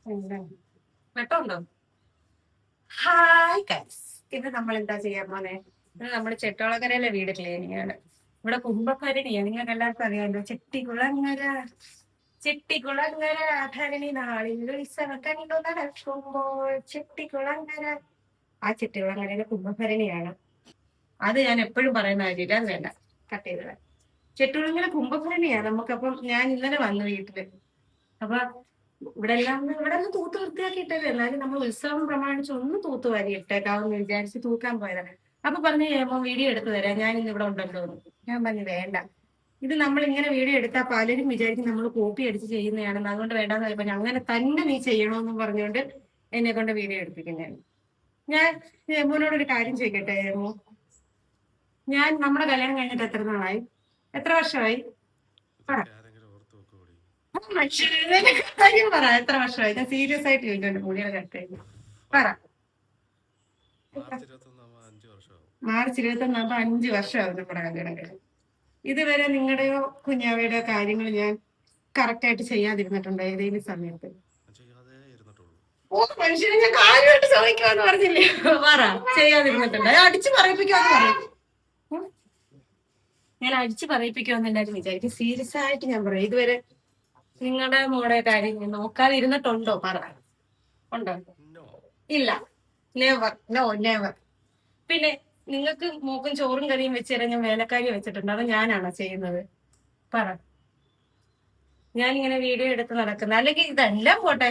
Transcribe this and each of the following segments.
വെട്ടമുണ്ടോ? Hi guys, ഇത് നമ്മൾ എന്താ ചെയ്യാൻ പോന്നെ? ഇത് നമ്മുടെ ചെട്ടോളക്കരയിലെ വീട് ക്ലീനിങ് ആണ്. ഇവിടെ കുംഭഭരണിയാണ്, നിങ്ങൾക്ക് എല്ലാവർക്കും അറിയാമല്ലോ. ചെട്ടികുളങ്ങര ഭരണി നാളിൽ ഉത്സവം കണ്ടു നടക്കുമ്പോൾ ചെട്ടികുളങ്ങര, ആ ചെട്ടികുളങ്ങരയിലെ കുംഭഭരണിയാണ്. അത് ഞാൻ എപ്പോഴും പറയുന്ന കാര്യമില്ല, അത് വേണ്ട, കട്ട് ചെയ്തത്. ചെട്ടികുളങ്ങര കുംഭഭരണിയാണ് നമുക്കപ്പം. ഞാൻ ഇന്നലെ വന്നു വീട്ടില്. അപ്പൊ ഇവിടെ ഒന്ന് തൂത്ത് വൃത്തിയാക്കിയിട്ടത്, എന്നാലും നമ്മൾ ഉത്സവം പ്രമാണിച്ച് ഒന്ന് തൂത്ത് വാരി ഇട്ടേക്കാവെന്ന് വിചാരിച്ച് തൂക്കാൻ പോയതാണ്. അപ്പൊ പറഞ്ഞു കഴിയുമ്പോ വീഡിയോ എടുത്തു തരാം, ഞാൻ ഇന്ന് ഇവിടെ ഉണ്ടല്ലോ എന്ന്. ഞാൻ പറഞ്ഞു വേണ്ട, ഇത് നമ്മൾ ഇങ്ങനെ വീഡിയോ എടുത്താൽ പലരും വിചാരിക്കും നമ്മൾ കോപ്പി അടിച്ച് ചെയ്യുന്നതാണെന്ന്, അതുകൊണ്ട് വേണ്ടാന്ന് പറയുമ്പോൾ അങ്ങനെ തന്നെ നീ ചെയ്യണമെന്നും പറഞ്ഞുകൊണ്ട് എന്നെ കൊണ്ട് വീഡിയോ എടുപ്പിക്കുന്നതാണ്. ഞാൻ യമുനോടൊരു കാര്യം ചോദിക്കട്ടെ യമു, ഞാൻ നമ്മുടെ കല്യാണം കഴിഞ്ഞിട്ട് എത്ര നാളായി? എത്ര വർഷമായി? പറ, കാര്യം പറ, എത്ര വർഷമായി? ഞാൻ സീരിയസ് ആയിട്ട് ചോദിക്കുന്നുണ്ട്, മുടിയുടെ കട്ട് പറ. മാർച്ച് 21 5 വർഷമാവും നമ്മുടെ കല്യാണം കഴിഞ്ഞു. ഇതുവരെ നിങ്ങളുടെയോ കുഞ്ഞാവയുടെയോ കാര്യങ്ങൾ ഞാൻ കറക്റ്റ് ആയിട്ട് ചെയ്യാതിരുന്നിട്ടുണ്ടോ ഏതെങ്കിലും സമയത്ത്? ഓ, മനുഷ്യനെ ഞാൻ കാര്യമായിട്ട് ചോദിക്കുമെന്ന് പറഞ്ഞില്ലേ? പറ, ചെയ്യാതിരുന്നിട്ടുണ്ടോ? അടിച്ചു പറയിപ്പിക്കുമെന്ന് പറയും. ഞാൻ അടിച്ചു പറയിപ്പിക്കുമെന്ന് എല്ലാവരും വിചാരിക്കും. സീരിയസ് ആയിട്ട് ഞാൻ പറയും, ഇതുവരെ നിങ്ങളുടെ മോടെ കാര്യം നോക്കാതെ ഇരുന്നിട്ടുണ്ടോ? പറ, ഉണ്ടോ? ഇല്ല, നെവർ, നോ നെവർ. പിന്നെ നിങ്ങൾക്ക് മൂക്കും ചോറും കറിയും വെച്ച് തരാൻ ഞാൻ വേലക്കാരി വെച്ചിട്ടുണ്ട്, അത് ഞാനാണോ ചെയ്യുന്നത്? പറ. ഞാനിങ്ങനെ വീഡിയോ എടുത്ത് നടക്കുന്നത്, അല്ലെങ്കിൽ ഇതെല്ലാം പോട്ടെ,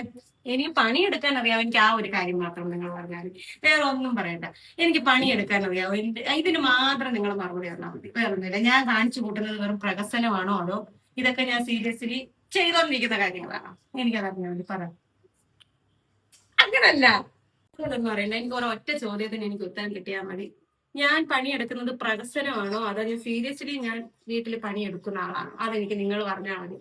എനിക്ക് പണിയെടുക്കാൻ അറിയാം. എനിക്ക് ആ ഒരു കാര്യം മാത്രം നിങ്ങൾ പറഞ്ഞാൽ, വേറെ ഒന്നും പറയണ്ട. എനിക്ക് പണിയെടുക്കാൻ അറിയാം, ഇതിന് മാത്രം നിങ്ങൾ മറുപടി തന്നാൽ മതി, വേറെ ഒന്നുമില്ല. ഞാൻ കാണിച്ചു കൂട്ടുന്നത് വെറും പ്രഹസനമാണോ, അതോ ഇതൊക്കെ ഞാൻ സീരിയസ്ലി ചെയ്തോണ്ടിരിക്കുന്ന കാര്യങ്ങളാണോ? എനിക്കതറിഞ്ഞാൽ മതി, പറ. അങ്ങനല്ല, ഒന്നും അറിയില്ല. എനിക്ക് ഒരൊറ്റ ചോദ്യത്തിന് എനിക്ക് ഉത്തരം കിട്ടിയാൽ മതി. ഞാൻ പണിയെടുക്കുന്നത് പ്രഹസനമാണോ, അതോ ഞാൻ സീരിയസ്ലി ഞാൻ വീട്ടിൽ പണിയെടുക്കുന്ന ആളാണോ? അതെനിക്ക് നിങ്ങൾ പറഞ്ഞാൽ മതി.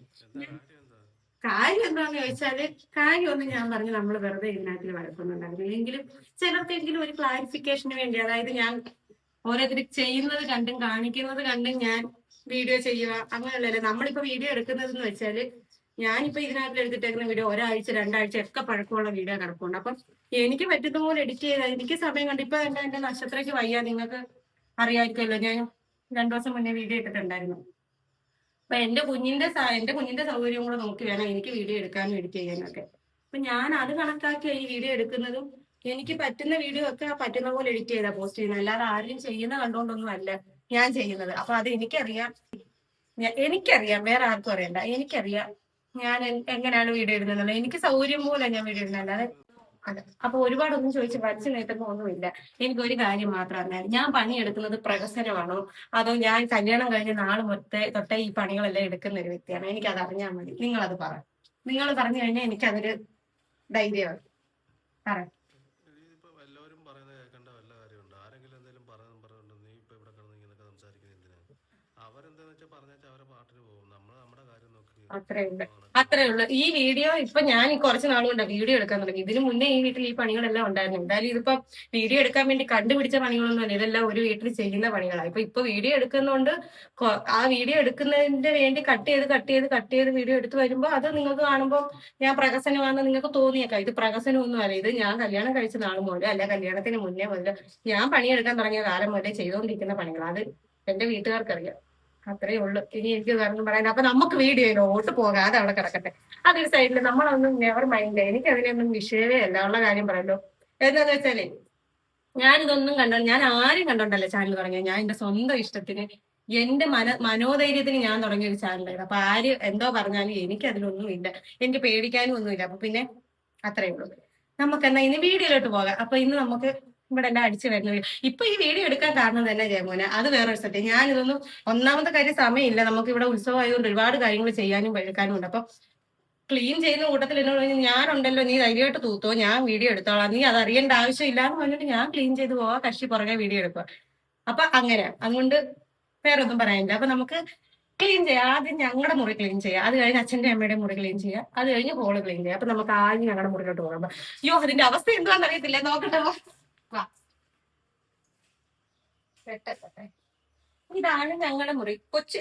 കാര്യം എന്താന്ന് ചോദിച്ചാല്, കാര്യമൊന്നും ഞാൻ പറഞ്ഞു നമ്മൾ വെറുതെ ഇതിനകത്ത് വഴക്കൊന്നുണ്ടായിരുന്നു. എങ്കിലും ചിലർക്കെങ്കിലും ഒരു ക്ലാരിഫിക്കേഷന് വേണ്ടി, അതായത് ഞാൻ ഓരോരുത്തർ ചെയ്യുന്നത് കണ്ടും കാണിക്കുന്നത് കണ്ടും ഞാൻ വീഡിയോ ചെയ്യുക അങ്ങനെയല്ലല്ലേ നമ്മളിപ്പോ വീഡിയോ എടുക്കുന്നതെന്ന് വെച്ചാല്. ഞാനിപ്പോ ഇതിനകത്ത് എടുത്തിട്ടേക്കുന്ന വീഡിയോ ഒരാഴ്ച 2 ആഴ്ച ഒക്കെ പഴക്കമുള്ള വീഡിയോ കിടപ്പുണ്ട്. അപ്പം എനിക്ക് പറ്റുന്ന പോലെ എഡിറ്റ് ചെയ്താൽ എനിക്ക് സമയം കണ്ട്. ഇപ്പൊ എന്റെ നക്ഷത്രയ്ക്ക് വയ്യ, നിങ്ങൾക്ക് അറിയാമായിരിക്കുമല്ലോ. ഞാൻ 2 ദിവസം മുന്നേ വീഡിയോ ഇട്ടിട്ടുണ്ടായിരുന്നു. അപ്പൊ എന്റെ കുഞ്ഞിന്റെ സൗകര്യം കൂടെ നോക്കി വേണം എനിക്ക് വീഡിയോ എടുക്കാനും എഡിറ്റ് ചെയ്യാനും ഒക്കെ. അപ്പൊ ഞാൻ അത് കണക്കാക്കി ഈ വീഡിയോ എടുക്കുന്നതും എനിക്ക് പറ്റുന്ന വീഡിയോ ഒക്കെ പറ്റുന്ന പോലെ എഡിറ്റ് ചെയ്താ പോസ്റ്റ് ചെയ്യുന്നത്, അല്ലാതെ ആരും ചെയ്യുന്ന കണ്ടുകൊണ്ടൊന്നും അല്ല ഞാൻ ചെയ്യുന്നത്. അപ്പൊ അത് എനിക്കറിയാം, വേറെ ആർക്കും അറിയണ്ട. എനിക്കറിയാം ഞാൻ എങ്ങനെയാണ് വീഡിയോ ഇടുന്നത്. എനിക്ക് സൗകര്യം പോലെ ഞാൻ വീഡിയോ ഇടുന്നത്, അല്ലാതെ അതെ. അപ്പൊ ഒരുപാടൊന്നും ചോദിച്ച് വരച്ച് നേട്ടമോ ഒന്നുമില്ല. എനിക്കൊരു കാര്യം മാത്രം അറിയാം, ഞാൻ പണിയെടുക്കുന്നത് പ്രഹസനമാണോ, അതോ ഞാൻ കല്യാണം കഴിഞ്ഞ നാള് തൊട്ടേ ഈ പണികളെല്ലാം എടുക്കുന്ന ഒരു വ്യക്തിയാണ്? എനിക്കത് അറിഞ്ഞാൽ മതി. നിങ്ങളത് പറ. നിങ്ങൾ പറഞ്ഞു കഴിഞ്ഞാൽ എനിക്കതൊരു ധൈര്യമാണ്. പറ. അത്രേ ഉള്ളൂ ഈ വീഡിയോ. ഇപ്പൊ ഞാൻ കുറച്ച് നാളുകൊണ്ട് വീഡിയോ എടുക്കാൻ തുടങ്ങി. ഇതിനു മുന്നേ ഈ വീട്ടിൽ ഈ പണികളെല്ലാം ഉണ്ടായിരുന്നു. എന്തായാലും ഇതിപ്പോ വീഡിയോ എടുക്കാൻ വേണ്ടി കണ്ടുപിടിച്ച പണികളൊന്നും അല്ല, ഇതെല്ലാം ഒരു വീട്ടിൽ ചെയ്യുന്ന പണികളാണ്. ഇപ്പൊ വീഡിയോ എടുക്കുന്നതുകൊണ്ട് ആ വീഡിയോ എടുക്കുന്നതിന്റെ വേണ്ടി കട്ട് ചെയ്ത് വീഡിയോ എടുത്ത് വരുമ്പോ അത് നിങ്ങൾക്ക് കാണുമ്പോൾ ഞാൻ പ്രഹസനമാണെന്ന് നിങ്ങൾക്ക് തോന്നിയേക്കാം. ഇത് പ്രഹസനമൊന്നും അല്ല, ഇത് ഞാൻ കല്യാണം കഴിച്ച നാൾ മുതൽ, അല്ല കല്യാണത്തിന് മുന്നേ മുതൽ ഞാൻ പണിയെടുക്കാൻ തുടങ്ങിയ കാലം മുതലേ ചെയ്തുകൊണ്ടിരിക്കുന്ന പണികളാണ്. അത് എന്റെ വീട്ടുകാർക്കറിയാം. അത്രേ ഉള്ളു. ഇനി എനിക്ക് കാരണം പറയാൻ. അപ്പൊ നമുക്ക് വീഡിയോയിലോട്ട് പോകാതെ അവിടെ കിടക്കട്ടെ. അതൊരു സൈഡിൽ നമ്മളൊന്നും നെവർ മൈൻഡ്. എനിക്ക് അതിനൊന്നും വിഷയമേ അല്ല. ഉള്ള കാര്യം പറയല്ലോ. എന്താന്ന് വെച്ചാലേ, ഞാനിതൊന്നും ഞാൻ ആരും കണ്ടോണ്ടല്ല ചാനൽ തുടങ്ങിയത്. ഞാൻ എന്റെ സ്വന്തം ഇഷ്ടത്തിന്, എന്റെ മനോധൈര്യത്തിന് ഞാൻ തുടങ്ങിയ ഒരു ചാനലായിരുന്നു. അപ്പൊ ആര് എന്തോ പറഞ്ഞാലും എനിക്ക് അതിലൊന്നും ഇല്ല, എനിക്ക് പേടിക്കാനും ഒന്നുമില്ല. അപ്പൊ പിന്നെ അത്രേ ഉള്ളൂ. നമുക്ക് എന്നാ ഇനി വീഡിയോയിലോട്ട് പോകാം. അപ്പൊ ഇന്ന് നമുക്ക് ഇവിടെ എല്ലാം അടിച്ചു വരുന്ന ഇപ്പൊ ഈ വീഡിയോ എടുക്കാൻ കാരണം തന്നെ ജയമോനെ, അത് വേറൊരു സത്യം. ഞാനിതൊന്നും, ഒന്നാമത്തെ കാര്യം സമയമില്ല. നമുക്ക് ഇവിടെ ഉത്സവം ആയതുകൊണ്ട് ഒരുപാട് കാര്യങ്ങൾ ചെയ്യാനും എടുക്കാനും ഉണ്ട്. അപ്പൊ ക്ലീൻ ചെയ്യുന്ന കൂട്ടത്തിൽ എന്നോട് പറഞ്ഞു, ഞാനുണ്ടല്ലോ, നീ ധൈര്യമായിട്ട് തൂത്തോ, ഞാൻ വീഡിയോ എടുത്തോളാം, നീ അത് അറിയേണ്ട ആവശ്യമില്ല എന്ന് പറഞ്ഞിട്ട് ഞാൻ ക്ലീൻ ചെയ്ത് പോവാ, കക്ഷി പുറകെ വീഡിയോ എടുക്കുക. അപ്പൊ അങ്ങനെ, അതുകൊണ്ട് വേറെ ഒന്നും പറയാനില്ല. അപ്പൊ നമുക്ക് ക്ലീൻ ചെയ്യാം. ആദ്യം ഞങ്ങളുടെ മുറി ക്ലീൻ ചെയ്യാം, അത് കഴിഞ്ഞ് അച്ഛന്റെ അമ്മയുടെ മുറി ക്ലീൻ ചെയ്യാം, അത് കഴിഞ്ഞ് ഹോള് ക്ലീൻ ചെയ്യാം. അപ്പൊ നമുക്ക് ആദ്യം ഞങ്ങളുടെ മുറിയിലോട്ട് പോകാം. അയ്യോ, അതിന്റെ അവസ്ഥ എന്താണെന്ന് അറിയത്തില്ല, നോക്കട്ടെ. ഇതാണ് ഞങ്ങളുടെ മുറി.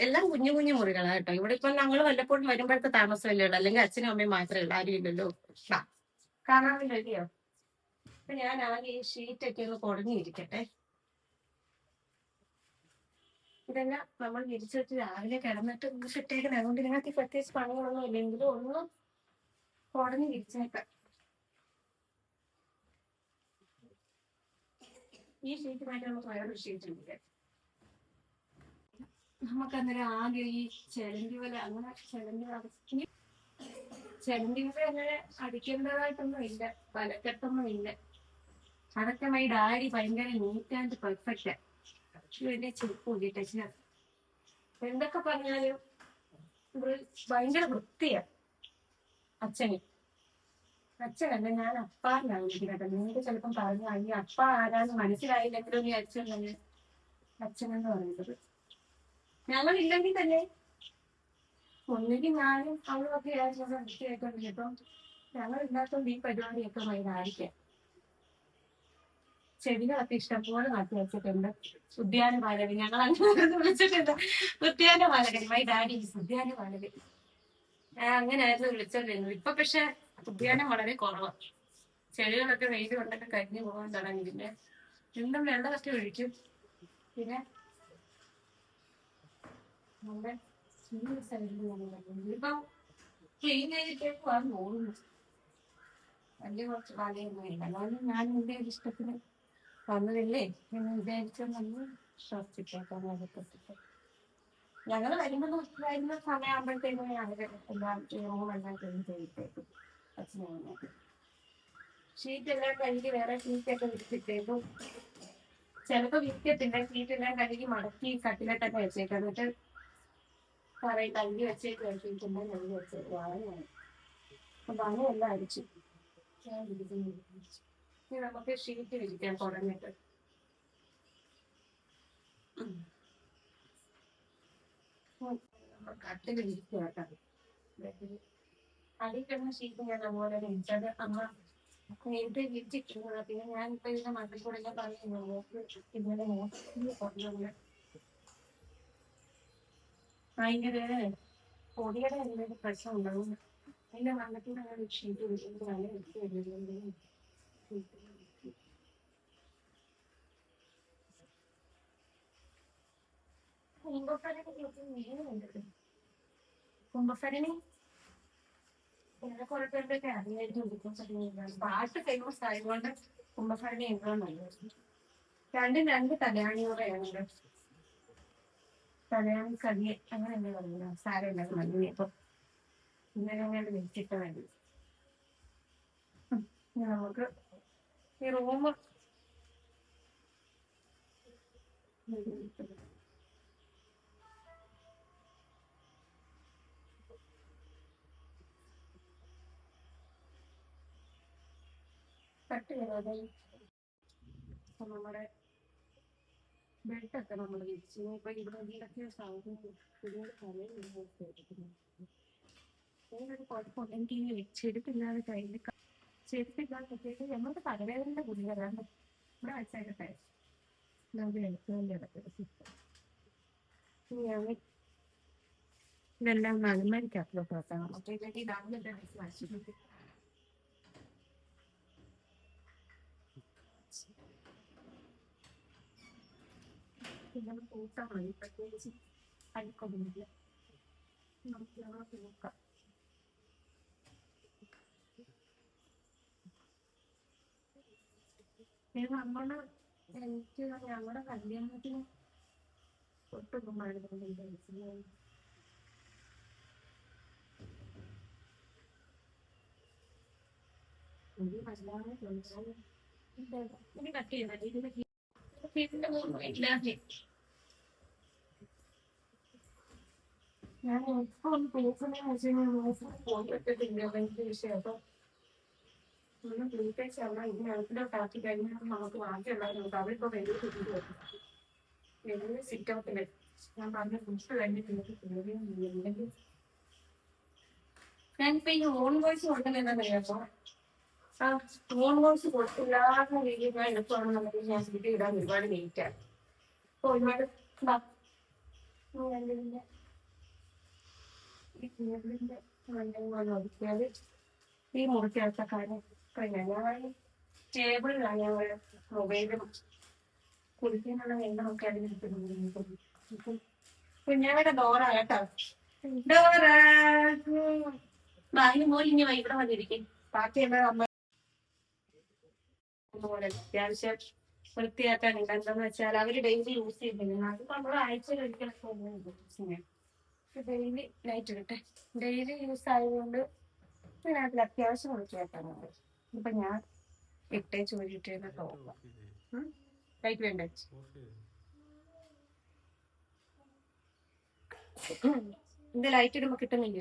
എല്ലാം കുഞ്ഞു കുഞ്ഞു മുറികളാണ് കേട്ടോ. ഇവിടെ ഇപ്പൊ ഞങ്ങൾ വല്ലപ്പോഴും വരുമ്പോഴത്തെ താമസമല്ലേ ഉള്ളൂ, അല്ലെങ്കിൽ അച്ഛനും അമ്മയും മാത്രമേ ഉള്ളൂ, ആരും ഇല്ലല്ലോ. കാണാറില്ലയോ? അപ്പൊ ഞാൻ ആദ്യം ഈ ഷീറ്റൊക്കെ ഒന്ന് കുടഞ്ഞിരിക്കട്ടെ. ഇതെല്ലാം നമ്മൾ വിരിച്ചു വെച്ച് രാവിലെ കിടന്നിട്ട് ഇട്ടേക്കുന്നത്. അതുകൊണ്ട് ഇതിനകത്ത് പ്രത്യേകിച്ച് പണികളൊന്നും ഇല്ലെങ്കിലും ഒന്ന് കുടഞ്ഞ് വിരിച്ചേക്കാം. ഈ ഷീറ്റ് മാറ്റി നമുക്ക് വേറൊരു ഷീറ്റ് ഉണ്ട്. നമുക്കന്നേരം ആദ്യം ഈ ചെലന്തി വല അങ്ങനെ ചെലന്തി വല അങ്ങനെ അടിക്കേണ്ടതായിട്ടൊന്നും ഇല്ല, വലക്കെട്ടൊന്നും ഇല്ല. അതൊക്കെ മൈ ഡാഡി ഭയങ്കര നീറ്റ് ആൻഡ് പെർഫെക്റ്റ്. വലിയ ചെരുപ്പ് കൂടിയിട്ട് എന്തൊക്കെ പറഞ്ഞാലും ഭയങ്കര വൃത്തിയാ അച്ഛനല്ല, ഞാൻ അപ്പാന്നാണ് വിളിക്കുന്നത്. നിങ്ങൾക്ക് ചിലപ്പം പറഞ്ഞു ഈ അപ്പ ആരാന്ന് മനസ്സിലായില്ലെങ്കിലും ഈ അച്ഛൻ തന്നെ അച്ഛനെന്ന് പറയുന്നത്. ഞങ്ങളില്ലെങ്കിൽ തന്നെ ഒന്നുകിൽ ഞാനും അവളൊക്കെ വൃത്തിയായിക്കൊണ്ടിരിക്കും. ഞങ്ങളില്ലാത്തതുകൊണ്ട് ഈ പരിപാടിയൊക്കെ വൈകാരിക്കാം. ചെടികളൊക്കെ ഇഷ്ടംപോലെ നട്ടു വെച്ചിട്ടുണ്ട്. ഉദ്യാനപാലകൻ, ഞങ്ങൾ അങ്ങനെ വിളിച്ചിട്ടുണ്ട്. ഉദ്യാനപാലകൻ, മൈ ഡാഡി ഉദ്യാനപാലകൻ. അങ്ങനെയായിരുന്നു വിളിച്ചോണ്ടിരുന്നത്. ഇപ്പൊ പക്ഷെ ഉദ്യാനം വളരെ കുറവാണ്. ചെടികളൊക്കെ വെയിൽ കൊണ്ടൊക്കെ കരിഞ്ഞു പോകാൻ തുടങ്ങി. പിന്നെ എന്നും വെള്ളമൊക്കെ ഒഴിക്കും. പിന്നെ നമ്മുടെ ഇപ്പം ക്ലീൻ ചെയ്തിട്ടേക്കുവാന്ന് തോന്നുന്നു. വലിയ കുറച്ച് ഭാഗമൊന്നും ഇല്ല. എന്നാലും ഞാൻ എന്റെ ഒരു ഇഷ്ടത്തിന് വന്നതില്ലേ എന്ന് വിചാരിച്ചു നമ്മൾ ശ്വസിച്ചേക്കാൻ അകത്തിട്ട് ഞങ്ങൾ വരുന്ന സമയമാകുമ്പോഴത്തേക്കും ഞങ്ങൾ എല്ലാം റൂമെല്ലാം ക്ലീൻ ചെയ്തിട്ടേക്കും. അച്ഛനെ ഷീറ്റെല്ലാം കഴുകി വേറെ ഷീറ്റൊക്കെ വിരിച്ചിട്ടേക്കും. ചിലപ്പോ വിരിക്കത്തില്ല, ഷീറ്റെല്ലാം കഴുകി മടക്കി കട്ടിലൊക്കെ വെച്ചേക്കും. എന്നിട്ട് പറയും കഴുകി വെച്ചേക്ക് കഴിച്ചിട്ടുണ്ടെങ്കിൽ കഴുകി വെച്ചേക്കും. അങ്ങനെയാണ്. അപ്പൊ അങ്ങനെല്ലാം അടിച്ചു. നമുക്ക് ഷീറ്റ് വിരിക്കാൻ തുടങ്ങിയിട്ട് കട്ടില് വിരിക്കുക. അടിക്കുന്ന ഷീറ്റ് ഞാൻ അതുപോലെ വിരിച്ചത് അമ്മ നേരത്തെ വിരിച്ചിട്ടുണ്ട്. പിന്നെ ഞാനിപ്പോ ഇതിന്റെ മക്കളിൽ കൂടെ ഞാൻ പറയുന്നത് ഇന്നലെ പറഞ്ഞ ഭയങ്കര പൊടിയുടെ എന്തെങ്കിലും പ്രശ്നം ഉണ്ടാവും. അതിന്റെ മണ്ണത്തിൻ്റെ അങ്ങനെ ഷീറ്റ് വിരിക്കുന്നത് നല്ല വൃത്തി. കുംഭഭരണി കുറെ പേരുടെയൊക്കെ അറിയായിരിക്കും. പാട്ട് ഫേമസ് ആയതുകൊണ്ട് കുംഭഭരണി എന്താണ് നല്ലത്. രണ്ട് തലയാണിയോടെയാണ്. തലയാണി കടിയെ അങ്ങനെ എന്താ പറയുക, സാരമില്ല മതി. അപ്പൊ ഇന്നലെ അങ്ങോട്ട് വെച്ചിട്ട് മതി. നമുക്ക് ഈ റൂം കട്ട് ചെയ്താൽ നമ്മുടെ ബെഡൊക്കെ നമ്മൾ വിരിച്ചു. ഇപ്പൊ ഇവിടെ വീടൊക്കെ സാധനം ഏതൊരു കുഴപ്പമുണ്ടെങ്കിൽ ചെരുപ്പില്ലാതെ കയ്യിൽ ചെരുപ്പില്ലാതെ നമുക്ക് തലവേദനയുടെ ഗുളിക വരാണ്ട് ഇവിടെ വെച്ചായിട്ടെ നമുക്ക് എടുക്കുന്നതിൻ്റെ ഇടയ്ക്ക് ഇതെല്ലാം നന്മരിക്കകത്തോട്ട് വെക്കണം. അപ്പൊ ഇല്ലെങ്കിൽ രാവിലെ നശിപ്പിക്കും. പിന്നെ കൂട്ടാൻ മതി, പ്രത്യേകിച്ച് അരിക്കൊന്നുമില്ല. നമുക്ക് നോക്കാം. നമ്മള് എനിക്ക് ഞങ്ങളുടെ കല്യാണത്തിന് ഒട്ടും മഴ ഇനി കട്ട് ചെയ്താൽ ഞാൻ ഇപ്പൊ ഒന്ന് പേഴ്സണെന്ന് വെച്ചാൽ പോയിട്ടില്ല. ഭയങ്കര വിഷയം. അപ്പൊ ഒന്ന് പ്ലീറ്റേഴ്സ് അവിടെ ഇതിനകത്തിലോട്ട് ആക്കി കഴിഞ്ഞാൽ നമുക്ക് ബാക്കിയുള്ളവരുണ്ട്. അവരിപ്പോ വലിയ വലിയ സിറ്റ് ഔട്ടില് ഞാൻ പറഞ്ഞ ഫുഡ് കഴിഞ്ഞിട്ടുണ്ടെങ്കിൽ ഞാനിപ്പോ ഈ ഓൺ വോയിസ് കൊടുക്കുന്നതെന്നറിയാമോ? ആ ഓൺ വോയിസ് കൊടുത്തില്ലാത്ത രീതിയിൽ ഞാൻ എടുക്കുകയാണെന്നുണ്ടെങ്കിൽ ഞാൻ വീട്ടിൽ ഇടാൻ ഒരുപാട് ലേറ്റാണ്. അപ്പൊ ഒരുപാട് ഒതുക്കിയാൽ ഈ മുറിക്കകത്ത കാര്യം ഞാൻ ടേബിളിലാണ് ഞങ്ങൾ മൊബൈലും കുടിക്കാനുള്ള വെള്ളമൊക്കെ അതിനെടുത്ത് കുഞ്ഞാവിടെ ഡോറ കേട്ടോ. ഡോറ ബാഹ്യ മോൽ ഇനി ഇവിടെ വന്നിരിക്കും. ബാക്കിയെല്ലാം അമ്മ പോലെ അത്യാവശ്യം വൃത്തിയാക്കാനുണ്ട്. എന്താന്ന് വെച്ചാൽ അവര് ഡെയിലി യൂസ് ചെയ്യുന്നില്ല. അത് നമ്മൾ ആഴ്ചയിൽ ഒരിക്കലൊക്കെ ഡെയിലി ലൈറ്റ് ഇടട്ടെ. ഡെയിലി യൂസ് ആയതുകൊണ്ട് ഇതിനകത്തിൽ അത്യാവശ്യം വൃത്തിയാക്കാനുണ്ട്. ഇപ്പൊ ഞാൻ ഇട്ടേച്ച് ഒഴിട്ടേന്ന് തോന്നുന്നു. ലൈറ്റ് വേണ്ടേ? ഇത് ലൈറ്റ് ഇടുമ്പോ കിട്ടുന്നില്ല.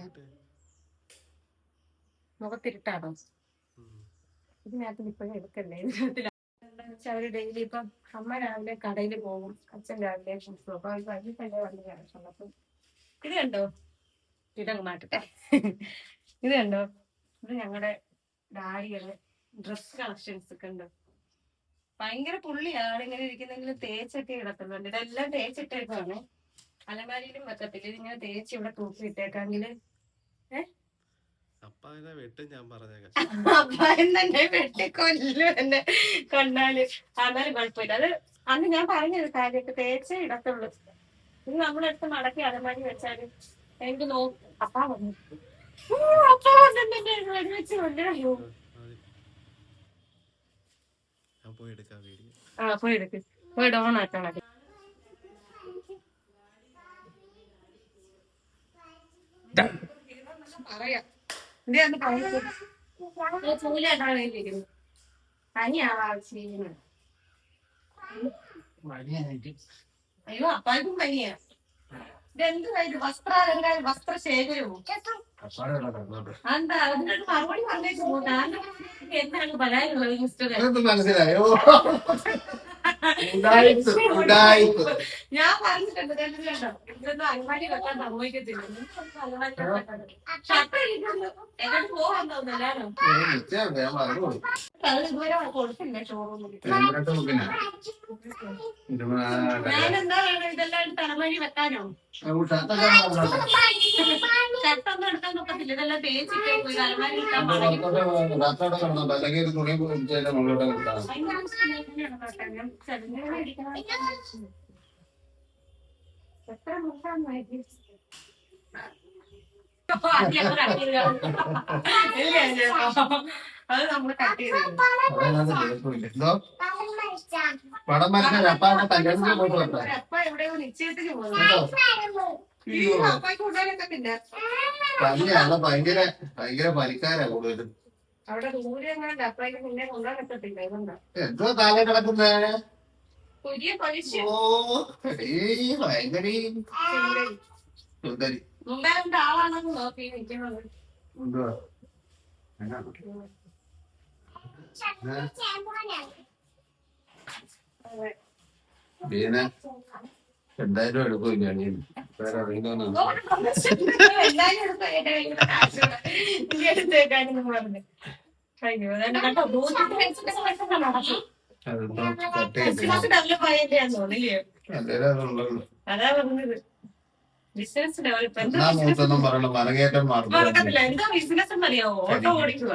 മുഖത്തിരിട്ടാണോ? ഇതിനകത്ത് ഇപ്പോഴും എടുക്കല്ലേ. എന്താന്ന് വെച്ചാൽ അവര് ഡെയിലി ഇപ്പം അമ്മ രാവിലെ കടയിൽ പോകും, അച്ഛൻ രാവിലെ പോകും. അപ്പൊ വൈകിട്ടല്ലേ വണ്ടി ആവശ്യം. അപ്പൊ ഇത് കണ്ടോ? ഇതങ്ങ് മാറ്റട്ടെ. ഇത് കണ്ടോ? ഇത് ഞങ്ങളുടെ ഡാഡിയുടെ ഡ്രസ് കളക്ഷൻസ് ഒക്കെ ഉണ്ട്. ഭയങ്കര പുള്ളിയാണ്. ഇങ്ങനെ ഇരിക്കുന്നെങ്കിലും തേച്ചൊക്കെ ഇടത്തുന്നുണ്ട്. ഇതെല്ലാം തേച്ചിട്ടേക്കാണ്. അലമാരിയിലും വെക്കത്തില്ല. ഇതിങ്ങനെ തേച്ച് ഇവിടെ തൂക്കി ഇട്ടേക്കാങ്കില് അപ്പായൻ തന്നെ വെട്ടിക്കൊല്ലു എന്നെ കണ്ടാല്. എന്നാലും കുഴപ്പമില്ല. അത് അന്ന് ഞാൻ പറഞ്ഞത് കാര്യമായിട്ട് തേച്ചേ ഇടത്തുള്ളൂ. ഇത് നമ്മളെടുത്ത് മടക്കി അലമാരി വെച്ചാല് എനിക്ക് നോക്കും. അപ്പാ വന്നു വെച്ച് കൊണ്ടുവരുമോ? പോയി എടുക്ക്. പോയി ഡോൺ ആക്കണം. പറയാം ചൂലായിട്ടാണ് പനിയാവാ. അയ്യോ അപ്പാർക്കും പനിയാ. ഇതെന്തായത് വസ്ത്രാലങ്കാരം വസ്ത്രശേഖരവും എന്താ അതിനൊരു മറുപടി പറഞ്ഞേക്ക് പോകും. എന്താണ് പറയാനുള്ളത് മിസ്റ്റർ? ഞാൻ പറഞ്ഞിട്ടുണ്ട് കേട്ടോ, ഇതൊന്നും അലമാരി വെക്കാൻ സമ്മതിക്കത്തില്ല. എങ്ങോട്ട് പോകാൻ തോന്നല്ലോ. ഇതുവരെ കൊടുത്തില്ല ഷോറൂമിൽ. ഞാനെന്താ വേണം ഇതെല്ലാം തലമഴി വെക്കാനോ? ഷർട്ടൊന്നും എടുക്കാൻ നോക്കത്തില്ല. ഇതെല്ലാം തേച്ചിട്ട് അലമാരി ഇട്ടാൻ എത്ര മുട്ടാന്നായി. അത് നമ്മള് കട്ട് ചെയ്ത് അപ്പ എവിടെയോ നിശ്ചയത്തിന് ഭയങ്കര പനിക്കാരാ കൂടുതലും. അവിടെ ദൂരെ എങ്ങാണ്ട് അപ്പഴേക്ക് പിന്നെ കൊണ്ടുപോകാൻ പറ്റത്തില്ല. ഇതുകൊണ്ടാ എന്തോ താഴെ കിടക്കുന്നേ. പുതിയ പലിശ ഭയങ്കര മുമ്പേ ആളാണെന്ന് നോക്കി നിൽക്കുന്നത്. പിന്നെ എന്തായാലും എടുക്കില്ല. വേറെ അറിയുന്ന അതാ പറഞ്ഞത്. ബിസിനസ് ഡെവലപ്മെന്റ് എന്താ ബിസിനസ് എന്നറിയാവോ? ഓട്ടോ ഓടിക്കുക.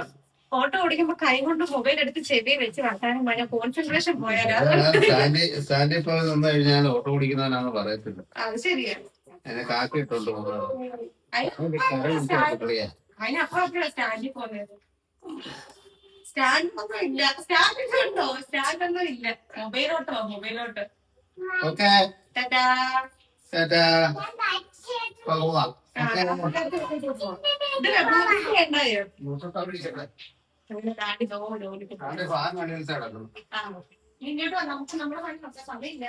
ഓട്ടോ ഓടിക്കുമ്പോ കൈ കൊണ്ട് മൊബൈൽ എടുത്ത് ചെവി വെച്ച് വർത്താനം പറഞ്ഞ കോൺസെൻട്രേഷൻ പോയാലോ. ഓട്ടോ ഓടിക്കുന്നവനാന്ന് പറയത്തില്ല. അത് ശരിയാണ്. കാക്കിട്ടുണ്ട് അതിനപ്പുറം സ്റ്റാൻഡിൽ പോകുന്നത്. സ്റ്റാൻഡൊന്നും ഇല്ല. സ്റ്റാൻഡ് ഉണ്ടോ? സ്റ്റാൻഡൊന്നും ഇല്ല. മൊബൈലോട്ടോ മൊബൈലോട്ട്. ടാറ്റാ. ഇത് ഉണ്ടായോ? ഇങ്ങോട്ട് നമുക്ക് നമ്മളെ പണി നോക്കാൻ സമയമില്ല.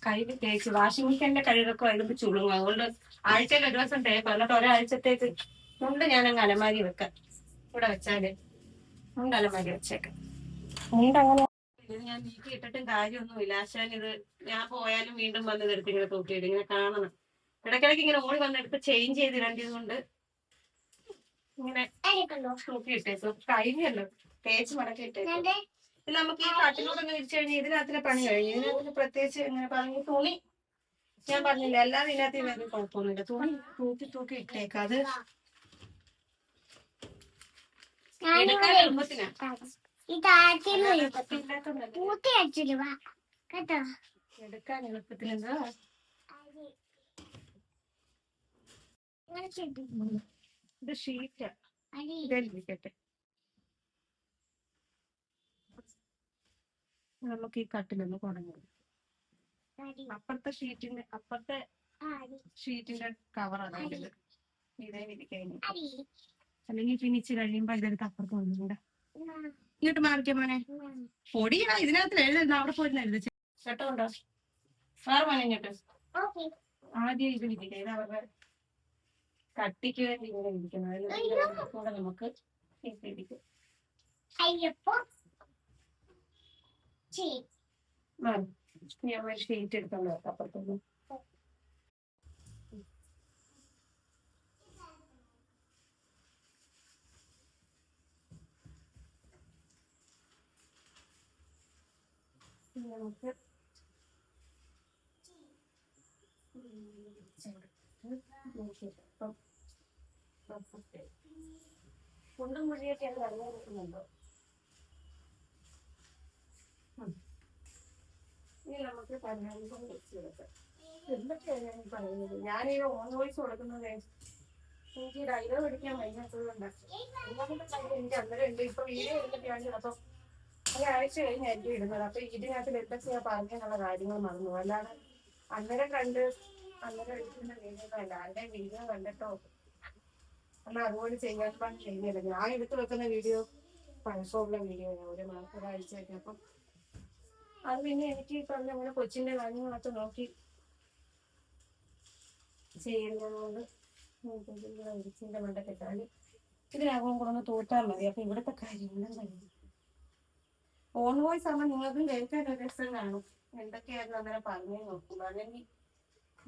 കഴുകി തേച്ച് വാഷിംഗ് മെഷീനിന്റെ കഴുകൊക്കെ വരുമ്പോ ചുളുങ്ങും. അതുകൊണ്ട് ആഴ്ചയിൽ ഒരു ദിവസം തേക്കും. എന്നിട്ട് ഒരാഴ്ചത്തേക്ക് മുണ്ട് ഞാനങ്ങ് അലമാരി വെക്കാം. ഇവിടെ വെച്ചാല് മുണ്ട് അലമാരി വെച്ചേക്കാം. മുണ്ട് അങ്ങനെ ഇത് ഞാൻ നീക്കി ഇട്ടിട്ടും കാര്യമൊന്നുമില്ല. ആശാൻ ഇത് ഞാൻ പോയാലും വീണ്ടും വന്ന് എടുത്ത് ഇങ്ങനെ തൂക്കിയിട്ട് ഇങ്ങനെ കാണണം. ഇടയ്ക്കിടയ്ക്ക് ഇങ്ങനെ ഓടി വന്നെടുത്ത് ചേഞ്ച് ചെയ്തിടേണ്ടത് കൊണ്ട് ഇങ്ങനെ തൂക്കി ഇട്ടേക്കും. കഴിഞ്ഞല്ലോ തേച്ച് മടക്കി ഇട്ടേക്കും. ഇത് നമുക്ക് ഈ കട്ടിലൂടെ ഒന്ന് വിരിച്ചു കഴിഞ്ഞാൽ ഇതിനകത്തിന് പണി കഴിഞ്ഞു. ഇതിനകത്തിന് പ്രത്യേകിച്ച് എങ്ങനെ പറഞ്ഞു തുണി ഞാൻ പറഞ്ഞില്ല, അല്ലാതെ ഇതിനകത്ത് വേറെ കുഴപ്പമൊന്നുമില്ല. തുണി തൂക്കി തൂക്കി ഇട്ടേക്കാം. അത് എടുക്കാൻ എളുപ്പത്തിനാ. എടുക്കാൻ എളുപ്പത്തിന് എന്താ ഇത് ഷീറ്റാ. ഇരിക്കട്ടെ, നമുക്ക് ഈ കട്ടിലൊന്ന് കുറഞ്ഞു. അപ്പുറത്തെ ഷീറ്റിന്റെ കവറാണ് ഇത്. ഇതേ വിരിക്കഴിഞ്ഞു, അല്ലെങ്കിൽ ഫിനിച്ച് കഴിയുമ്പോ ഇതെടുത്ത് അപ്പുറത്ത് വന്നുകൂടെ. ഇങ്ങോട്ട് മാറിക്കോ മോനെ. പൊടിയാ ഇതിനകത്ത് എഴുതുന്ന, അവിടെ പോയിരുന്ന എഴുതി കേട്ടോ. ഉണ്ടോ വേറെ മോനെ ഇങ്ങോട്ട്. ആദ്യം ഇത് വിരിക്കുക. ഇത് അവരുടെ കട്ടിക്ക് വേണ്ടി ഇങ്ങനെ ഇരിക്കുന്നത്. കൂടെ നമുക്ക് ഇരിക്കും. ഞാൻ ഒരു ഷീറ്റ് എടുത്തോണ്ട് വെക്കാം അപ്പുറത്തൊന്ന്. നമുക്ക് കുണ്ടും കുഴിയൊക്കെ അത് വെള്ളം കിട്ടുന്നുണ്ടോ? ഇനി നമുക്ക് പതിനായിരം വെച്ച് കൊടുക്കാം. എന്തൊക്കെയാണ് ഞാൻ പറയുന്നത്? ഞാനീ ഓൺ വോയിസ് കൊടുക്കുന്നത് എനിക്ക് ഡയലോഗ് അടിക്കാൻ വൈകുന്നതുകൊണ്ടാണ്. എനിക്ക് അന്നേരം ഉണ്ട്. ഇപ്പൊ വീഡിയോ എടുത്തിട്ടാണ് ചിലപ്പോ ഒരാഴ്ച കഴിഞ്ഞായിരിക്കും ഇടുന്നത്. അപ്പൊ ഇതിനകത്ത് എന്തൊക്കെയാ പറഞ്ഞെന്നുള്ള കാര്യങ്ങൾ മറന്നു. അല്ലാതെ അന്നേരം എടുക്കുന്ന വീഡിയോ അല്ല, അതിന്റെ വീഡിയോ കണ്ടിട്ടോ അല്ല അതുപോലെ ചെയ്യാൻ ചെയ്യുന്നില്ല. ഞാൻ എടുത്തു വെക്കുന്ന വീഡിയോ പഴക്കമുള്ള വീഡിയോ ഒരു മാസം ഒരാഴ്ചയൊക്കെ. അപ്പം അത് പിന്നെ എനിക്ക് പറഞ്ഞ അങ്ങനെ കൊച്ചിന്റെ കാര്യങ്ങളൊക്കെ നോക്കി ചെയ്യുന്നതുകൊണ്ട് ഇരിച്ചിന്റെ മണ്ടക്കെട്ടാല് ഇതിനകം കൂടെ ഒന്ന് തൂത്താൽ മതി. അപ്പൊ ഇവിടുത്തെ കാര്യങ്ങളും കഴിയും. ഓൺ വോയിസ് ആകുമ്പോൾ നിങ്ങൾക്കും കേൾക്കാൻ ഒരു രസം കാണും. എന്തൊക്കെയായിരുന്നു അങ്ങനെ പറഞ്ഞു നോക്കും. അല്ലെങ്കിൽ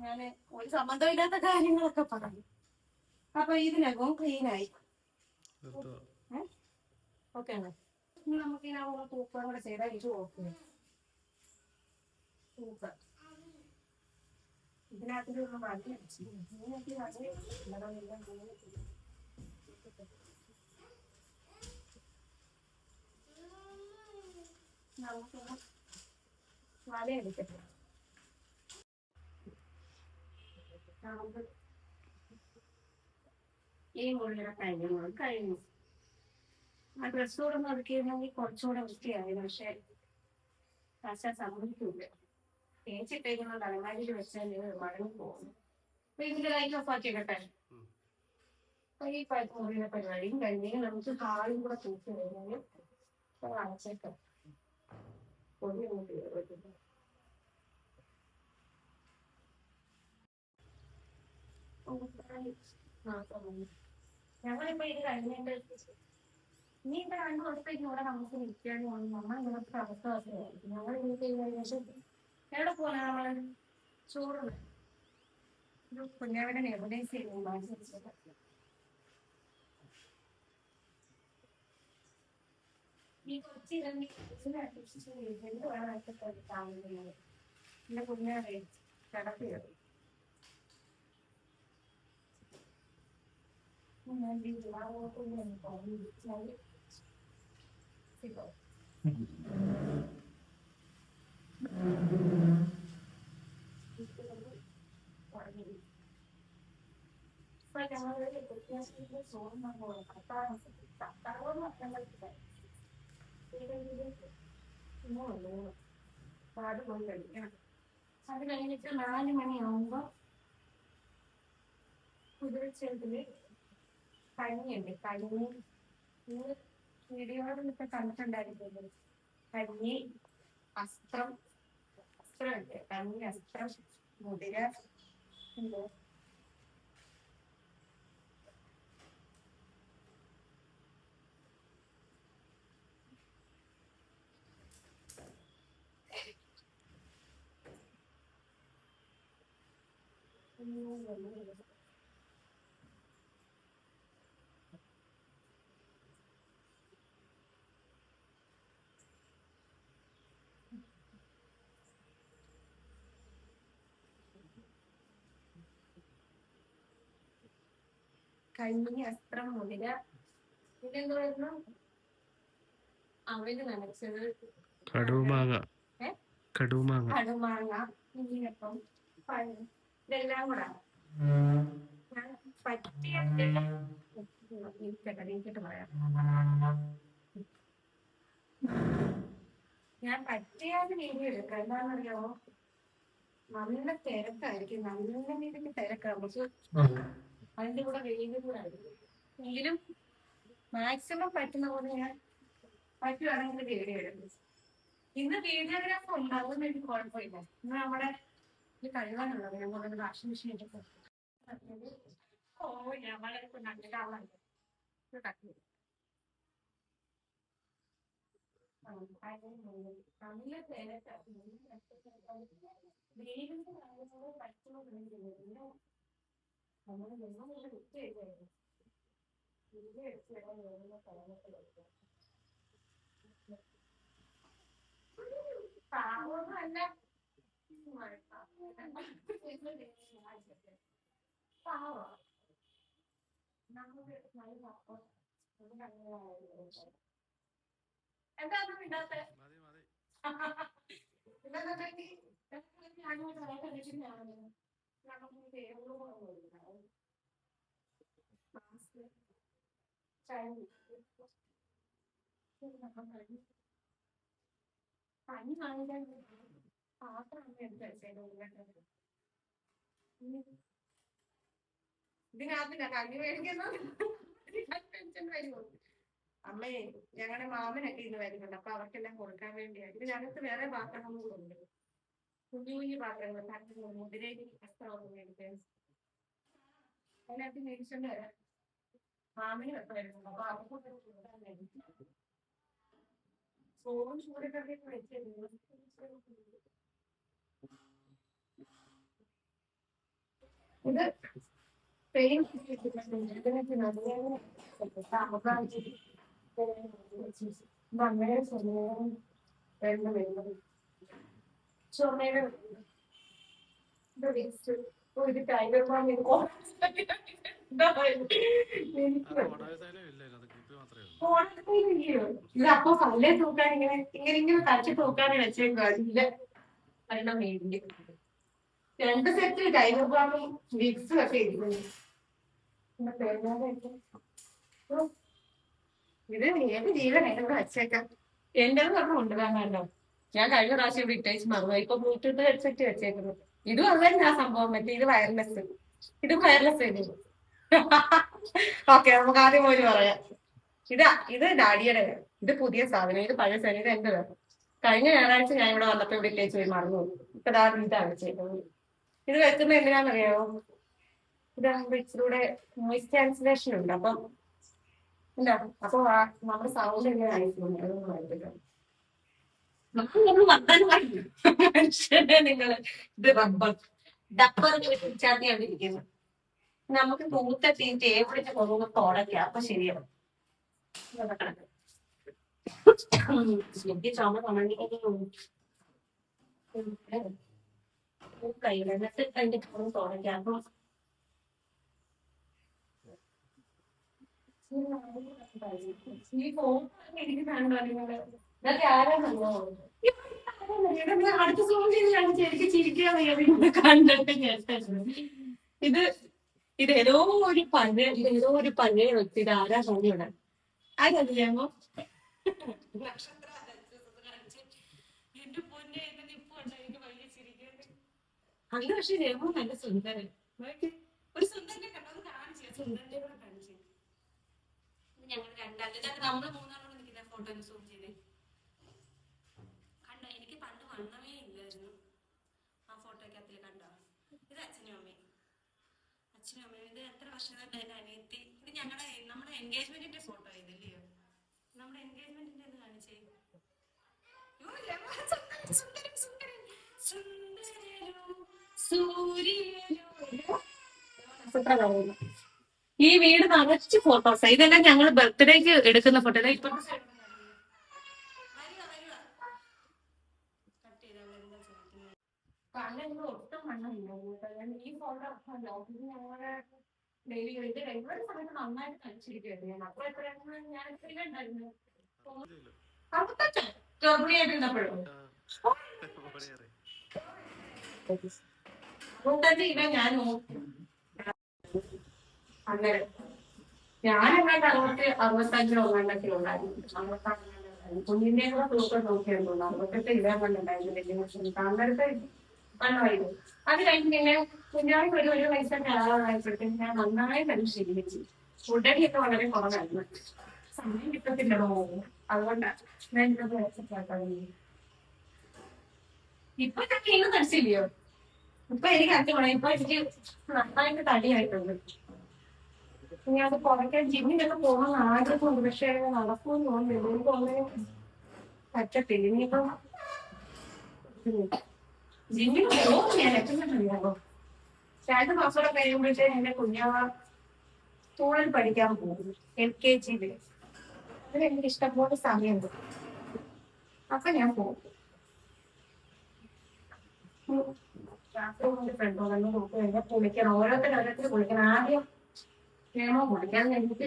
ഞാൻ ഒരു സംബന്ധമില്ലാത്ത കാര്യങ്ങളൊക്കെ പറഞ്ഞു. അപ്പൊ ഇതിനകം ക്ലീനായി. ഓക്കെ ആണോ? ഇനി നമുക്ക് ഇതിനകം തൂക്കാൻ കൂടെ ചെയ്താൽ ഇത് ഓക്കെ. ഇതിനകത്ത് മതി നമുക്ക് വലയെടുക്കട്ടെ. ഈ മുള്ളിയുടെ കഴിഞ്ഞു. ആ ഡ്രസ് കൂടെ ഒന്ന് ഒതുക്കിയിരുന്നെങ്കിൽ കുറച്ചുകൂടെ വൃത്തിയായി. പക്ഷെ സമ്മതിക്കില്ല. തേച്ചിട്ടേക്കുന്ന തലമാരിൽ വെച്ചാൽ മടങ്ങി പോകുന്നു. അപ്പൊ ഇതിന്റെ ലൈറ്റ് ഓഫ് ആക്കിയിട്ടെ. അപ്പൊ ഈ മുറിയുടെ പരിപാടിയും കഴിഞ്ഞെങ്കിൽ നമുക്ക് ഹാളും കൂടെ തൂക്കി കഴിഞ്ഞാൽ അടച്ചേക്കാം. പൊടി നമുക്ക് പറ്റില്ല. ഞങ്ങളിപ്പോ ഇത് കഴിഞ്ഞിട്ട് ഇനി ഇപ്പൊ 2 ദിവസത്തേക്ക് ഇവിടെ നമുക്ക് നിൽക്കാനും നമ്മൾ ഇങ്ങനത്തെ അവസ്ഥ വശമായിരിക്കും. ഞങ്ങൾ ഇങ്ങനത്തെ ശേഷം എവിടെ പോകാൻ നമ്മള് ചോറ് കുഞ്ഞാവിടെ നെബുലൈസ് ചെയ്യുന്നു. ഈ കൊച്ചി എന്ത് വേണം താമസിക്കുന്നത്. എന്റെ കുഞ്ഞാവേ കിടപ്പ് കയറി. പാട് പോയി കഴിക്കണം. അത് കഴിഞ്ഞിട്ട് 4 മണിയാവുമ്പോ കുതിരച്ചേട്ടില് കഞ്ഞിയുണ്ട്. കഞ്ഞി വീഡിയോയിൽ ഇപ്പൊ കണ്ടിട്ടുണ്ടായിരിക്കും. കഞ്ഞി അസ്ത്രമുണ്ട്. കഞ്ഞി അസ്ത്രം മുതിര ഉണ്ട്. കഞ്ഞി അസ്ത്രം മുതിര ഇതെന്തായിരുന്നു അവല് നനച്ചത് കടുമാങ്ങ കടുമാങ്ങ കടുമാങ്ങ ഇടിയപ്പം പഴം ഇതെല്ലാം കൂടെ ഞാൻ പറ്റിയ എനിക്കിട്ട് പറയാം ഞാൻ പറ്റിയാതെ വീഡിയോ എടുക്കാം എന്താണെന്നറിയാമോ നല്ല തിരക്കായിരിക്കും നല്ല രീതിക്ക് തിരക്കാണ് പക്ഷെ അതിന്റെ കൂടെ വെയിലും കൂടെ ആയിരിക്കും എങ്കിലും മാക്സിമം പറ്റുന്ന പോലെ ഞാൻ പറ്റുവാണെങ്കിൽ വീഡിയോ എടുക്കും ഇന്ന് വീഡിയോഗ്രാഫർ ഉണ്ട് അതൊന്നും എനിക്ക് കുഴപ്പമില്ല ഇന്ന് നമ്മുടെ ഇത് കഴുകാനുള്ളത് ഞാൻ കുറേ വാഷിംഗ് മെഷീൻ ഓ ഞാൻ വളരെ കണ്ടിട്ടാവുന്നത് നല്ല തിരക്കാണ് വെയിലിന്റെ കാര്യങ്ങൾ പറ്റുന്ന നമ്മൾ വെള്ളം എടുത്ത് ചെയ്തായിരുന്നു വീഡിയോ എടുത്ത് വേണം സ്ഥലങ്ങളൊക്കെ പാവമല്ല പാവ നമുക്ക് എന്താണെന്നും ഇല്ലാത്ത പനി വാങ്ങിക്കാൻ പാത്രം എടുത്ത് വെച്ചേക്കും ഇതിനകത്തില്ല കഞ്ഞി മേടിക്കുന്നത് ടെൻഷൻ വരുമോ അമ്മേ ഞങ്ങളുടെ മാമനൊക്കെ ഇന്ന് വരുന്നുണ്ട് അപ്പൊ അവർക്കെല്ലാം കൊടുക്കാൻ വേണ്ടിയാണ് ഇതിനകത്ത് വേറെ പാത്രങ്ങളും കൂടെ ഉണ്ട് കുഞ്ഞു കുഞ്ഞു പാത്രങ്ങൾ മുതിരേക്ക് വസ്ത്രമൊന്നും മേടിക്കാൻ അതിനകത്ത് മേടിച്ചോണ്ട് വരാം മാമന് ഒക്കെ വരുന്നുണ്ട് അപ്പൊ അവർക്ക് കൊടുക്കാൻ വേണ്ടി ചോറും ചൂടൊക്കെ വെച്ചിരുന്നു ഇത് പെയിൻ അങ്ങനെ ചുമയുടെ ഒരു ടൈഗർ ഇതപ്പോ കല്ലേ തൂക്കാൻ ഇങ്ങനെ ഇങ്ങനെ ഇങ്ങനെ തച്ച് തൂക്കാൻ വെച്ചേക്കില്ല അതിന്റെ മേടില് 2 സെറ്റ് ടൈഗർ ബാമും വിക്സും ഒക്കെ ഇരിക്കുന്നു ഇത് ഏത് ജീവനായിട്ട് ഇവിടെ വെച്ചേക്കാം എന്റെ പറഞ്ഞ കൊണ്ടുവരാമല്ലോ ഞാൻ കഴിഞ്ഞ പ്രാവശ്യം ഇവിടെ ഇട്ടേച്ച് മറന്നു ഇപ്പൊ ബ്ലൂടൂത്ത് ഹെഡ്സെറ്റ് വെച്ചേക്കുന്നു ഇതും അത് തന്നെ ആ സംഭവം മറ്റേ ഇത് വയർലെസ് ഇത് വയർലെസ് ആയിരുന്നു ഓക്കെ നമുക്ക് ആദ്യം പോയി പറയാം ഇത് ഡാഡിയുടെ ഇത് പുതിയ സാധനം ഇത് പഴയ സാധനം ഇത് എന്റെ കഴിഞ്ഞ ഞായറാഴ്ച ഞാൻ ഇവിടെ വന്നപ്പോ ഇവിടെ ഇട്ടേച്ച് പോയി മറന്നു ഇപ്പൊ ഇതാണ് വെച്ചേക്കുന്നത് ഇത് വെക്കുന്ന എന്തിനാന്നറിയാമോ ഇതാകുമ്പോ ഇച്ചിലൂടെ നോയിസ് ക്യാൻസലേഷൻ ഉണ്ട് അപ്പം എന്താ അപ്പൊ നമ്മുടെ സൗണ്ട് എങ്ങനെ ആയിരിക്കും നമ്മൾ വർത്താനം പറയും നിങ്ങള് ഇത് റബ്ബർ ഡബ്ബർ ചാത്തി അവിടെ ഇരിക്കുന്നു നമുക്ക് മൂത്ത തീ ടേബിളിന്റെ കൊണ്ടുവന്ന് തുടയ്ക്കാം അപ്പൊ ശരിയാവും എനിക്ക് ചുമ കയ്യിലെന്നിട്ട് അതിന്റെ കൊണ്ടുവന്ന് തുടയ്ക്കാം അപ്പൊ ഈ ഫോൺ ഇരിക്കുന്നതാണല്ലോ നിങ്ങള് ഇതൊക്കെ ആരാന്നല്ലോ അടുത്ത സോൺ ചെയ്ത് കാണിച്ച് എനിക്ക് ചിരിക്കാൻ വയ്യ കണ്ടിട്ട് ഇത് ഏതോ ഒരു പഴയ വ്യക്തി ഇത് ആരാ സോണിയുടെ അതറിയാമോ എന്റെ പൊന്നെ എന്റെ നിപ്പുണ്ട് എനിക്ക് വലിയ ചിരിക്കുന്നത് അന്ന് പക്ഷെ രമോ നല്ല സുന്ദരൻ ഒരു സുന്ദരനെ കണ്ടത് കാണിച്ചു സുന്ദരനെ കൂടെ കാണിച്ചു ഞങ്ങൾ രണ്ടാമത്തെ നമ്മള് മൂന്നാളോട് നിൽക്കുന്ന ഫോട്ടോ സൂം ചെയ്തേ കണ്ടോ എനിക്ക് പണ്ട് വണ്ണമേ ഇല്ലായിരുന്നു ആ ഫോട്ടോക്കകത്തിൽ കണ്ടോ ഇത് അച്ഛനും അമ്മയും ഇത് എത്ര വർഷമായിട്ട് എന്റെ അനിയത്തി ഇത് നമ്മുടെ എൻഗേജ്മെന്റിന്റെ ഫോട്ടോ ഇതല്ലയോ നമ്മുടെ എൻഗേജ്മെന്റിന്റെ ഇത് കാണിച്ചേ ഈ വീട് നിറച്ച് ഫോട്ടോസ് ഇതെല്ലാം ഞങ്ങൾ ബർത്ത്ഡേക്ക് എടുക്കുന്ന ഫോട്ടോ ഇപ്പൊ ഒട്ടും മണ്ണമില്ല ഈ ഫോട്ടോ ഞങ്ങളുടെ ഡെയിലി കഴിച്ച് കഴിക്കുന്ന സമയത്ത് നന്നായിട്ട് കഴിച്ചിരിക്കുവായിരുന്നു ഞാൻ. അപ്പൊ എപ്പോഴാണ് ഞാൻ ഉണ്ടായിരുന്നു അറുപത്തഞ്ചോ ഗർഭിണിയായിട്ടിരുന്നപ്പോഴും 65 കിലോ ഞാൻ നോക്കി. അന്നേരം ഞാനെങ്ങാണ്ട് 65 കിലോ ഉണ്ടായിരുന്നു. 65 കുഞ്ഞിന്റെ കൂടെ തൂക്കം നോക്കിയായിരുന്നു. 68 കിലോ ഉണ്ടായിരുന്നു വലിയ മനുഷ്യൻ. അന്നേരത്തെ വണ്ണമായിരുന്നു. അത് കഴിഞ്ഞ് പിന്നെ കുഞ്ഞാൾക്ക് ഒരു വയസ്സൊക്കെ ആയപ്പോഴത്തേക്കും ഞാൻ നന്നായി പരിശീലിച്ചു. ഫുഡടിയൊക്കെ വളരെ കുറവായിരുന്നു. സമയം കിട്ടത്തില്ലടോ, അതുകൊണ്ടാണ് ഞാൻ ഇതൊക്കെ വെച്ചിട്ടാക്കാൻ. ഇപ്പൊ ഞാൻ വീണ്ടും തടിച്ചില്ലയോ? ഇപ്പൊ എനിക്ക് അറിഞ്ഞോളാം, ഇപ്പൊ എനിക്ക് നന്നായിട്ട് തടിയായിട്ടുണ്ട്. ഇനി അത് കുറയ്ക്കാൻ ജിമ്മിലൊക്കെ പോകണം ആഗ്രഹമുണ്ട്. പക്ഷെ നടക്കുമെന്ന് തോന്നുന്നില്ല. എനിക്ക് ഒന്നിനും പറ്റത്തില്ല. ഇനിയിപ്പം ജിമ്മിൽ പോകും ഞാൻ എത്തുന്നുണ്ടല്ലോ. 2 മാസത്തോടെ കഴിയുമ്പോഴത്തേക്ക് എന്റെ കുഞ്ഞാവ സ്കൂളിൽ പഠിക്കാൻ പോകും, LKG. അതിന് എനിക്ക് ഇഷ്ടംപോലെ സമയമുണ്ട്. അപ്പൊ ഞാൻ പോകും. ഫ്രണ്ടോ തന്നെ നോക്കി കഴിഞ്ഞാൽ കുളിക്കണം. ഓരോരുത്തർ കുളിക്കണം. ആദ്യം വേണോ കുളിക്കാൻ കഴിഞ്ഞിട്ട്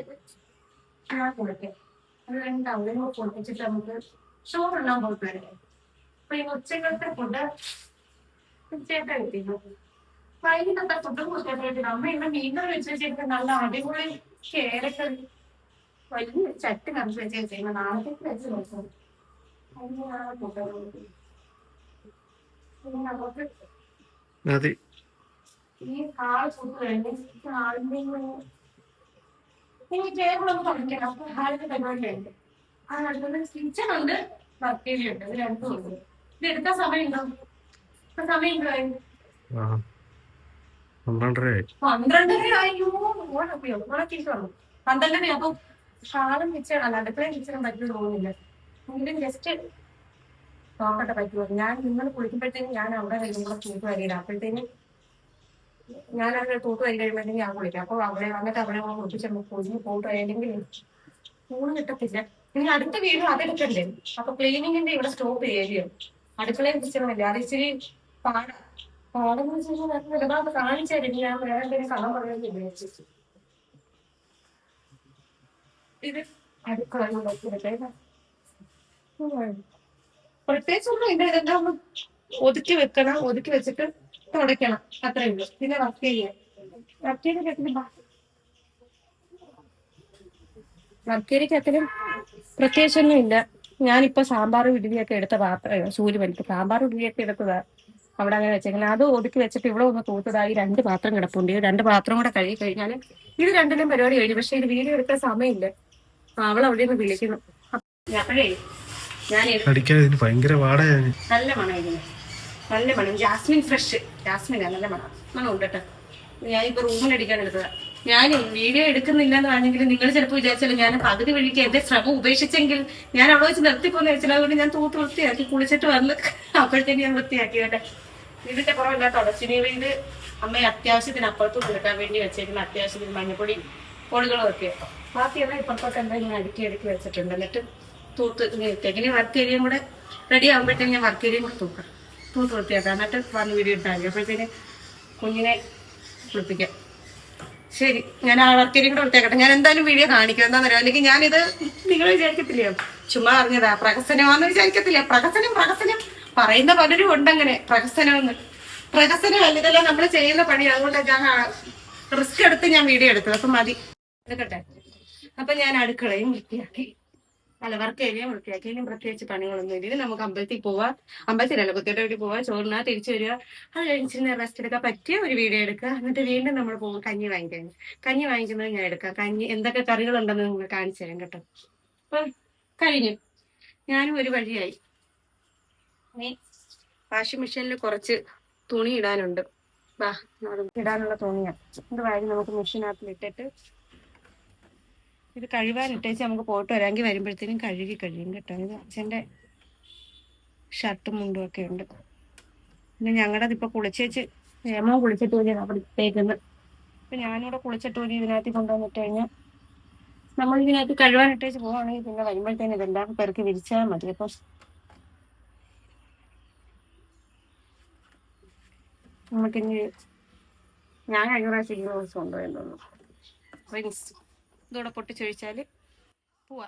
ഞാൻ കുളിക്കാം. അത് കഴിഞ്ഞിട്ട് അവരെ കുളിപ്പിച്ചിട്ട് നമുക്ക് ചോറുണ്ടാൻ പോയിട്ട് വരാം. അപ്പൊ ഈ ഉച്ചക്കത്തെ ഫുഡ് ചേട്ടാ കിട്ടിയിരുന്നു. വൈകിട്ടത്തെ ഫുഡും കുറ്റപ്പെടുത്തില്ല. അമ്മ ഇന്ന് മീൻകറി വെച്ച് വെച്ചിട്ട് നല്ല അടിപൊളി കേരക്കറി വലിയ ചട്ടി നിറച്ച് വെച്ച് വെച്ചിരുന്നു. നാളത്തേക്ക് വെച്ച് നോക്കും. അതിനാണ് ഫുഡ്. നമുക്ക് അതെ. ഈ ആള് ഫുഡ് കഴിഞ്ഞ് ആളിന്റെ ഇനി ടേബിളൊന്ന് തുടയ്ക്കണം. അപ്പൊ ഹാളിന്റെ പരിപാടിയുണ്ട്. ആ അടുത്തത് കിച്ചൺ ഉണ്ട്, വർക്ക് ഏരിയ ഉണ്ട്. ഇത് രണ്ടും ഉണ്ട്. ഇത് എടുക്കാൻ സമയമുണ്ടോ? ഇപ്പൊ സമയം ഉണ്ടായി 12:30 ആയോ? ഓണക്കിരിക്കണം 12:30. അപ്പൊ ഹാളും കിച്ചൺ അല്ല, അടുക്കളയും കിച്ചണും പറ്റുമെന്ന് തോന്നുന്നില്ല. എങ്കിലും ജസ്റ്റ് നോക്കട്ടെ പറ്റുമോ. ഞാൻ നിങ്ങൾ കുളിക്കുമ്പോഴത്തേക്കും ഞാൻ അവിടെ വരുമ്പോൾ തൂത്ത് വരികയില്ല. അപ്പോഴത്തേനും ഞാൻ അവിടെ തൂത്ത് വരി കഴിയുമ്പോഴത്തേക്കും ഞാൻ കുളിക്കാം. അപ്പൊ അവിടെ വന്നിട്ട് അവിടെ കുളിപ്പിച്ച് പൊതിഞ്ഞ് പോയിട്ട് അല്ലെങ്കിൽ ഊണ് കിട്ടത്തില്ല. ഇനി അടുത്ത വീടും അതെടുക്കണ്ടേ. അപ്പൊ ക്ലീനിങ്ങിന്റെ ഇവിടെ സ്റ്റോപ്പ് ചെയ്യുകയോ അടുക്കളയും കിച്ചണമല്ലേ. അത് ഇച്ചിരി പാടെന്ന് വെച്ച് കഴിഞ്ഞാൽ ഒരുപാട് കാണിച്ചായിരുന്നു. ഞാൻ വേറെ എന്തെങ്കിലും കളം പറയുന്നത് വിചാരിച്ചു. ഇത് അടുക്കള പ്രത്യേകിച്ചൊന്നും ഇല്ല. ഇതെല്ലാം ഒന്ന് ഒതുക്കി വെക്കണം. ഒതുക്കി വെച്ചിട്ട് തുടയ്ക്കണം, അത്രേ ഉള്ളൂ. പിന്നെ വർക്ക് ചെയ്യാം. വർക്കേരിക്കത്തിലും പ്രത്യേകിച്ചൊന്നും ഇല്ല. ഞാനിപ്പോ സാമ്പാർ ഇഡ്ഡലിയൊക്കെ എടുത്ത പാത്രം സൂര്യ വലിക്കും. സാമ്പാർ ഇഡ്ഡലിയൊക്കെ എടുത്തതാ അവിടെ അങ്ങനെ വെച്ചേക്കുന്നത്. അത് ഒതുക്കി വെച്ചിട്ട് ഇവിടെ ഒന്ന് തൂത്തതായി 2 പാത്രം കിടപ്പുണ്ട്. 2 പാത്രം കൂടെ കഴുകി കഴിഞ്ഞാൽ ഇത് രണ്ടിലും പരിപാടി കഴിഞ്ഞു. പക്ഷെ ഇത് വീഡിയോ എടുക്കാൻ സമയമില്ല. അവൾ അവിടെ നിന്ന് വിളിക്കുന്നു. അപ്പോഴേ ഞാൻ ഭയങ്കര വാടയാണ്. നല്ല മണം ഇതിന്, നല്ല മണം. ജാസ്മിൻ ഫ്രഷ് ജാസ്മിനാ, നല്ല മണം ഉണ്ട് കേട്ടോ. ഞാനിപ്പോ റൂമിലടിക്കാൻ എടുത്തതാ. ഞാൻ വീഡിയോ എടുക്കുന്നില്ലെന്ന് പറഞ്ഞെങ്കിൽ നിങ്ങൾ ചിലപ്പോൾ വിചാരിച്ചല്ലോ ഞാൻ പകുതി വഴിക്ക് എന്റെ ശ്രമം ഉപേക്ഷിച്ചെങ്കിൽ ഞാൻ അവിടെ വെച്ച് നിർത്തിപ്പോന്ന് വെച്ചാൽ. അതുകൊണ്ട് ഞാൻ തൂത്ത് വൃത്തിയാക്കി കുളിച്ചിട്ട് വന്ന് അപ്പോഴത്തേക്ക് ഞാൻ വൃത്തിയാക്കി കേട്ടെ. ഇതിന്റെ പുറമില്ല തുടച്ചിനി. ഇത് അമ്മ അത്യാവശ്യത്തിന് അപ്പുറത്ത് കൊടുക്കാൻ വേണ്ടി വെച്ചേക്കുന്ന അത്യാവശ്യത്തിന് മഞ്ഞപ്പൊടി പൊടികളും ഒക്കെ. ബാക്കിയെല്ലാം ഇപ്പുറത്തോട്ട് എന്താ ഞാൻ അടുക്കി വെച്ചിട്ടുണ്ട്. എന്നിട്ട് തൂത്ത് ഇനി വർക്ക് ഏരിയയും കൂടെ റെഡി ആകുമ്പോഴത്തേക്ക് ഞാൻ വർക്ക് ഏരിയയും കൂടെ തൂത്ത് വൃത്തിയാക്കാം. എന്നിട്ട് വന്ന് വീഡിയോ ഇട്ടാൽ മതി. അപ്പോഴത്തേന് കുഞ്ഞിനെ കുളിപ്പിക്കാം. ശരി, ഞാൻ ആ വർക്ക് ഏരിയയും കൂടെ വൃത്തിയാക്കട്ടെ. ഞാൻ എന്തായാലും വീഡിയോ കാണിക്കും. എന്താണെന്ന് അറിയാം. അല്ലെങ്കിൽ ഞാനിത് നിങ്ങൾ വിചാരിക്കത്തില്ലയോ ചുമ്മാ അറിഞ്ഞതാ പ്രഹസനമാണെന്ന് വിചാരിക്കത്തില്ല. പ്രഹസനം പറയുന്ന പലരും ഉണ്ടങ്ങനെ. പ്രഹസനമല്ല, ഇതെല്ലാം നമ്മൾ ചെയ്യുന്ന പണി. അതുകൊണ്ട് ഞാൻ റിസ്ക് എടുത്ത് ഞാൻ വീഡിയോ എടുത്തത്. അപ്പം മതി എടുക്കട്ടെ. അപ്പൊ ഞാൻ അടുക്കളയും വൃത്തിയാക്കി, വർക്ക് ഏരിയ വൃത്തിയാക്കി. ഇനി പ്രത്യേകിച്ച് പണികളൊന്നും ഇല്ല. നമുക്ക് അമ്പലത്തിൽ പോവാം, അമ്പലത്തിലല്ല കുത്തിയുടെ വീട്ടിൽ പോവാം, ചോറിനാ തിരിച്ചു വരിക. അത് കഴിഞ്ഞിട്ട് റെസ്റ്റ് എടുക്കാൻ പറ്റിയ ഒരു വീഡിയോ എടുക്കുക. എന്നിട്ട് വീണ്ടും നമ്മൾ പോകും കഞ്ഞി വാങ്ങിക്കാൻ. കഞ്ഞി വാങ്ങിക്കുന്നത് ഞാൻ എടുക്കാം. കഞ്ഞി എന്തൊക്കെ കറികളുണ്ടെന്ന് നിങ്ങൾ കാണിച്ചു തരാം കേട്ടോ. അപ്പൊ കഴിഞ്ഞു, ഞാനും ഒരു വഴിയായി. ഇനി വാഷിംഗ് മെഷീനിൽ കുറച്ച് തുണി ഇടാനുണ്ട്. ഇടാനുള്ള തുണിയാണ്. ഇത് വാങ്ങി നമുക്ക് മെഷീനകത്തിൽ ഇട്ടിട്ട് ഇത് കഴുകാനിട്ടേച്ച് നമുക്ക് പോയിട്ട് വരാമെങ്കിൽ വരുമ്പോഴത്തേനും കഴിയും കേട്ടോ. ഇത് അച്ഛൻ്റെ ഷർട്ടും മുണ്ടും ഒക്കെ ഉണ്ട്. പിന്നെ ഞങ്ങളുടെ ഇപ്പൊ കുളിച്ചേച്ച് നിയമം കുളിച്ചിട്ട് പോയി അവിടെ ഇട്ടേക്കുന്നത്. ഇപ്പൊ ഞാനിവിടെ കുളിച്ചിട്ട് പോയി ഇതിനകത്ത് കൊണ്ടുവന്നിട്ട് കഴിഞ്ഞാൽ നമ്മൾ ഇതിനകത്ത് കഴുകാനിട്ടേച്ച് പോവാണെങ്കിൽ പിന്നെ വരുമ്പോഴത്തേനും ഇതെല്ലാം പെറുക്കി വിരിച്ചാൽ മതി. അപ്പൊ നമുക്കിനി ഞാൻ കഴിഞ്ഞ പ്രാവശ്യം ഈ ദിവസം കൊണ്ടുപോയെന്ന് തോന്നുന്നു. റിങ്സ് ഇതോടെ പൊട്ടിച്ചൊഴിച്ചാല് പോവാ.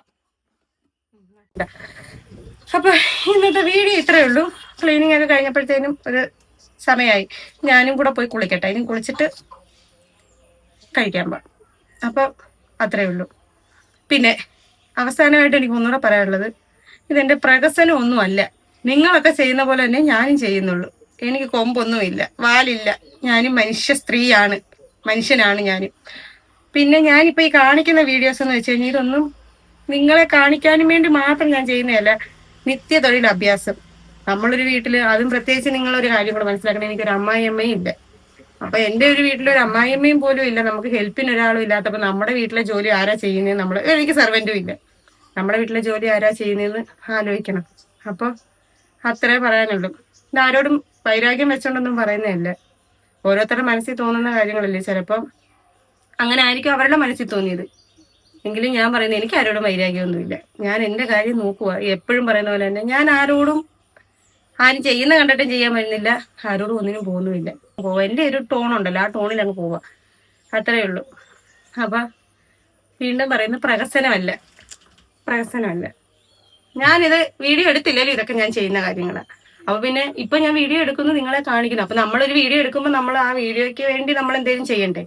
അപ്പൊ ഇന്നത്തെ വീഡിയോ ഇത്രയേ ഉള്ളൂ. ക്ലീനിങ് ഒക്കെ കഴിഞ്ഞപ്പോഴത്തേനും ഒരു സമയമായി. ഞാനും കൂടെ പോയി കുളിക്കട്ടെ. ഇനി കുളിച്ചിട്ട് കഴിക്കാൻ പോവാം. അപ്പൊ അത്രയേ ഉള്ളൂ. പിന്നെ അവസാനമായിട്ട് എനിക്ക് ഒന്നുകൂടെ പറയാനുള്ളത്, ഇതെന്റെ പ്രഹസനം ഒന്നുമല്ല. നിങ്ങളൊക്കെ ചെയ്യുന്ന പോലെ തന്നെ ഞാനും ചെയ്യുന്നുള്ളൂ. എനിക്ക് കൊമ്പൊന്നുമില്ല, വാലില്ല. ഞാനും മനുഷ്യനാണ് ഞാനും. പിന്നെ ഞാനിപ്പോ ഈ കാണിക്കുന്ന വീഡിയോസ് എന്ന് വെച്ച് കഴിഞ്ഞാൽ ഇതൊന്നും നിങ്ങളെ കാണിക്കാനും വേണ്ടി മാത്രം ഞാൻ ചെയ്യുന്നതല്ല. നിത്യ തൊഴിൽ അഭ്യാസം. നമ്മളൊരു വീട്ടില്, അതും പ്രത്യേകിച്ച് നിങ്ങളൊരു കാര്യം കൂടെ മനസ്സിലാക്കണം, എനിക്കൊരു അമ്മായിയമ്മയും ഇല്ല. അപ്പൊ എന്റെ ഒരു വീട്ടിലൊരു അമ്മായിയമ്മയും പോലും ഇല്ല, നമുക്ക് ഹെൽപ്പിന് ഒരാളും ഇല്ലാത്തപ്പോ നമ്മുടെ വീട്ടിലെ ജോലി ആരാ ചെയ്യുന്നത്? എനിക്ക് സെർവന്റും ഇല്ല. നമ്മുടെ വീട്ടിലെ ജോലി ആരാ ചെയ്യുന്നതെന്ന് ആലോചിക്കണം. അപ്പൊ അത്രേ പറയാനുള്ളൂ. ഇത് ആരോടും വൈരാഗ്യം വെച്ചോണ്ടൊന്നും പറയുന്നതല്ല. ഓരോരുത്തരുടെ മനസ്സിൽ തോന്നുന്ന കാര്യങ്ങളല്ലേ. ചിലപ്പം അങ്ങനെ ആയിരിക്കും അവരുടെ മനസ്സിൽ തോന്നിയത്. എങ്കിലും ഞാൻ പറയുന്നത്, എനിക്ക് ആരോടും വൈരാഗ്യമൊന്നുമില്ല. ഞാൻ എന്റെ കാര്യം നോക്കുക. എപ്പോഴും പറയുന്ന പോലെ തന്നെ ഞാൻ ആരും ചെയ്യുന്ന കണ്ടിട്ടും ചെയ്യാൻ വരുന്നില്ല, ആരോടും ഒന്നിനും പോകുന്നുമില്ല. എന്റെ ഒരു ടോണുണ്ടല്ലോ, ആ ടോണിൽ അങ്ങ് പോവാ. അത്രേ ഉള്ളൂ. അപ്പൊ വീണ്ടും പറയുന്നത് പ്രഹസനമല്ല. ഞാനിത് വീഡിയോ എടുത്തില്ലല്ലോ, ഇതൊക്കെ ഞാൻ ചെയ്യുന്ന കാര്യങ്ങളാണ്. അപ്പൊ പിന്നെ ഇപ്പൊ ഞാൻ വീഡിയോ എടുക്കുന്നു, നിങ്ങളെ കാണിക്കുന്നു. അപ്പൊ നമ്മളൊരു വീഡിയോ എടുക്കുമ്പോൾ നമ്മൾ ആ വീഡിയോയ്ക്ക് വേണ്ടി നമ്മൾ എന്തെങ്കിലും ചെയ്യണ്ടേ?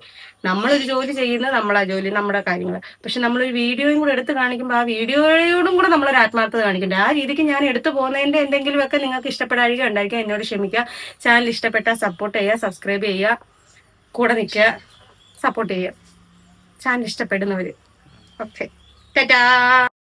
നമ്മളൊരു ജോലി ചെയ്യുന്നത് നമ്മളാ ജോലി, നമ്മുടെ കാര്യങ്ങൾ. പക്ഷെ നമ്മളൊരു വീഡിയോയും കൂടെ എടുത്ത് കാണിക്കുമ്പോൾ ആ വീഡിയോയോടും കൂടെ നമ്മളൊരു ആത്മാർത്ഥത കാണിക്കണ്ടേ? ആ രീതിക്ക് ഞാൻ എടുത്തു പോകുന്നതിന്റെ എന്തെങ്കിലുമൊക്കെ നിങ്ങൾക്ക് ഇഷ്ടപ്പെടാതിരിക്കുക ഉണ്ടായിരിക്കുക. എന്നോട് ക്ഷമിക്കുക. ചാനൽ ഇഷ്ടപ്പെട്ടാൽ സപ്പോർട്ട് ചെയ്യുക, സബ്സ്ക്രൈബ് ചെയ്യുക, കൂടെ നിൽക്കുക, സപ്പോർട്ട് ചെയ്യുക ചാനൽ ഇഷ്ടപ്പെടുന്നവര്. ഓക്കെ, ടാറ്റാ.